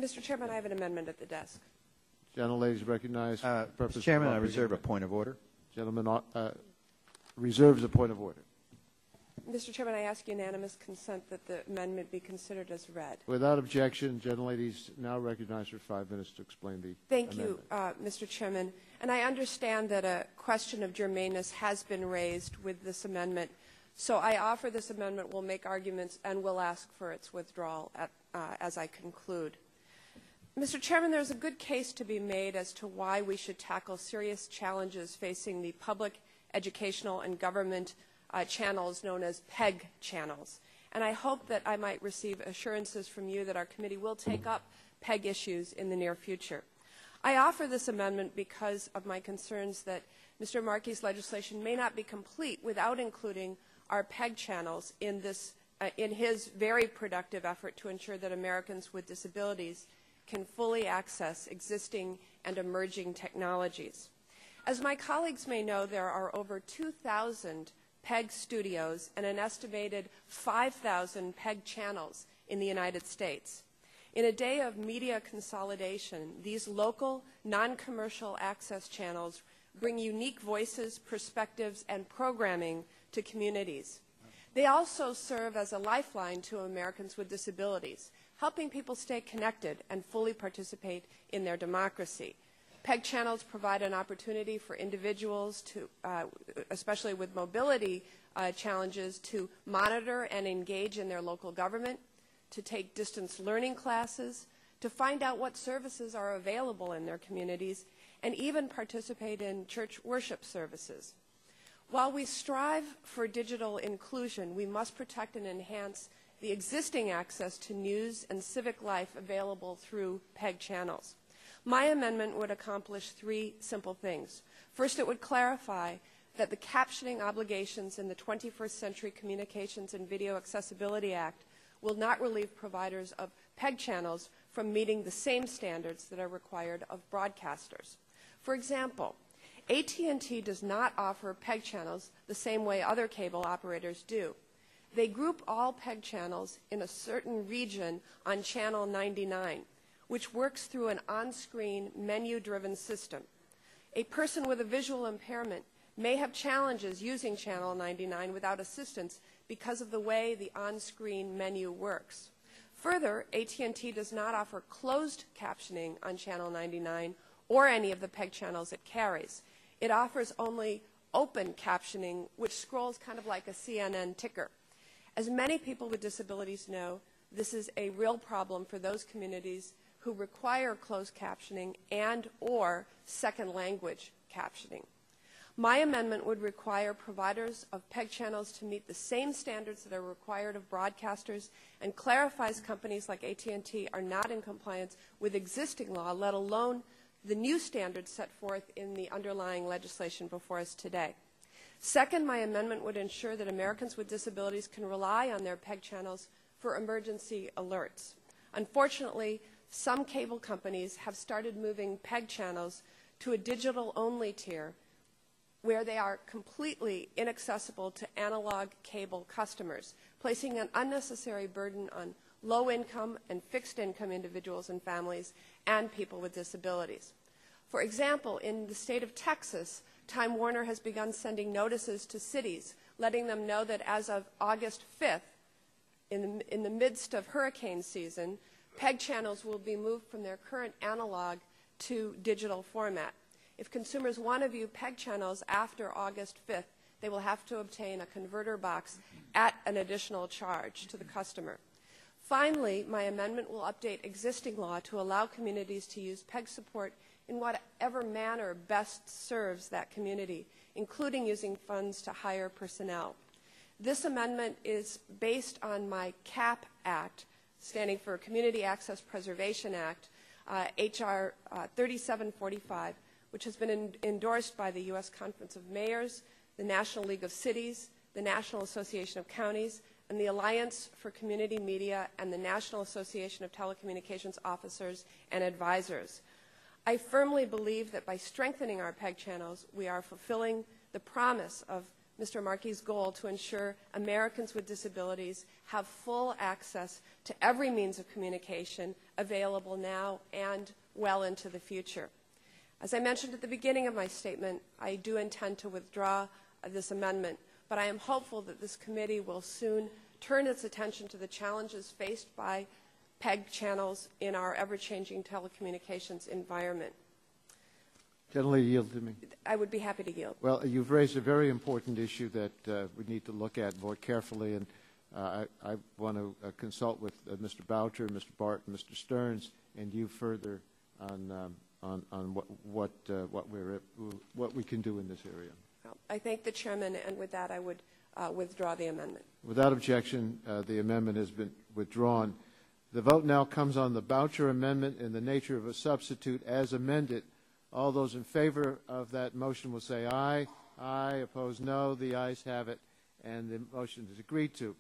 Mr. Chairman, I have an amendment at the desk. Gentlelady recognized. Mr. Chairman, I reserve a point of order. Gentleman reserves a point of order. Mr. Chairman, I ask unanimous consent that the amendment be considered as read. Without objection, gentlelady is now recognized for 5 minutes to explain the Thank amendment. you, Mr. Chairman. And I understand that a question of germaneness has been raised with this amendment. So I offer this amendment, will make arguments, and will ask for its withdrawal as I conclude. Mr. Chairman, there's a good case to be made as to why we should tackle serious challenges facing the public, educational, and government channels known as PEG channels. And I hope that I might receive assurances from you that our committee will take up PEG issues in the near future. I offer this amendment because of my concerns that Mr. Markey's legislation may not be complete without including our PEG channels in his very productive effort to ensure that Americans with disabilities can fully access existing and emerging technologies. As my colleagues may know, there are over 2,000 PEG studios and an estimated 5,000 PEG channels in the United States. In a day of media consolidation, these local, non-commercial access channels bring unique voices, perspectives, and programming to communities. They also serve as a lifeline to Americans with disabilities, helping people stay connected and fully participate in their democracy. PEG channels provide an opportunity for individuals to, especially with mobility challenges, to monitor and engage in their local government, to take distance learning classes, to find out what services are available in their communities, and even participate in church worship services. While we strive for digital inclusion, we must protect and enhance the existing access to news and civic life available through PEG channels. My amendment would accomplish 3 simple things. First, it would clarify that the captioning obligations in the 21st Century Communications and Video Accessibility Act will not relieve providers of PEG channels from meeting the same standards that are required of broadcasters. For example, AT&T does not offer PEG channels the same way other cable operators do. They group all PEG channels in a certain region on channel 99, which works through an on-screen menu-driven system. A person with a visual impairment may have challenges using channel 99 without assistance because of the way the on-screen menu works. Further, AT&T does not offer closed captioning on channel 99 or any of the PEG channels it carries. It offers only open captioning, which scrolls kind of like a CNN ticker. As many people with disabilities know, this is a real problem for those communities who require closed captioning and or second language captioning. My amendment would require providers of PEG channels to meet the same standards that are required of broadcasters and clarifies companies like AT&T are not in compliance with existing law, let alone the new standards set forth in the underlying legislation before us today. Second, my amendment would ensure that Americans with disabilities can rely on their PEG channels for emergency alerts. Unfortunately, some cable companies have started moving PEG channels to a digital-only tier where they are completely inaccessible to analog cable customers, placing an unnecessary burden on low-income and fixed-income individuals and families and people with disabilities. For example, in the state of Texas, Time Warner has begun sending notices to cities, letting them know that as of August 5th, in the midst of hurricane season, PEG channels will be moved from their current analog to digital format. If consumers want to view PEG channels after August 5th, they will have to obtain a converter box at an additional charge to the customer. Finally, my amendment will update existing law to allow communities to use PEG support in whatever manner best serves that community, including using funds to hire personnel. This amendment is based on my CAP Act, standing for Community Access Preservation Act, H.R. 3745, which has been endorsed by the U.S. Conference of Mayors, the National League of Cities, the National Association of Counties, and the Alliance for Community Media and the National Association of Telecommunications Officers and Advisors. I firmly believe that by strengthening our PEG channels, we are fulfilling the promise of Mr. Markey's goal to ensure Americans with disabilities have full access to every means of communication available now and well into the future. As I mentioned at the beginning of my statement, I do intend to withdraw this amendment, but I am hopeful that this committee will soon turn its attention to the challenges faced by PEG channels in our ever-changing telecommunications environment. Gentlemen, yield to me. I would be happy to yield. Well, you've raised a very important issue that we need to look at more carefully, and I want to consult with Mr. Boucher, Mr. Barton, Mr. Stearns, and you further on what we can do in this area. Well, I thank the chairman, and with that, I would withdraw the amendment. Without objection, the amendment has been withdrawn. The vote now comes on the Boucher amendment in the nature of a substitute as amended. All those in favor of that motion will say aye. Aye. Opposed, no. The ayes have it, and the motion is agreed to.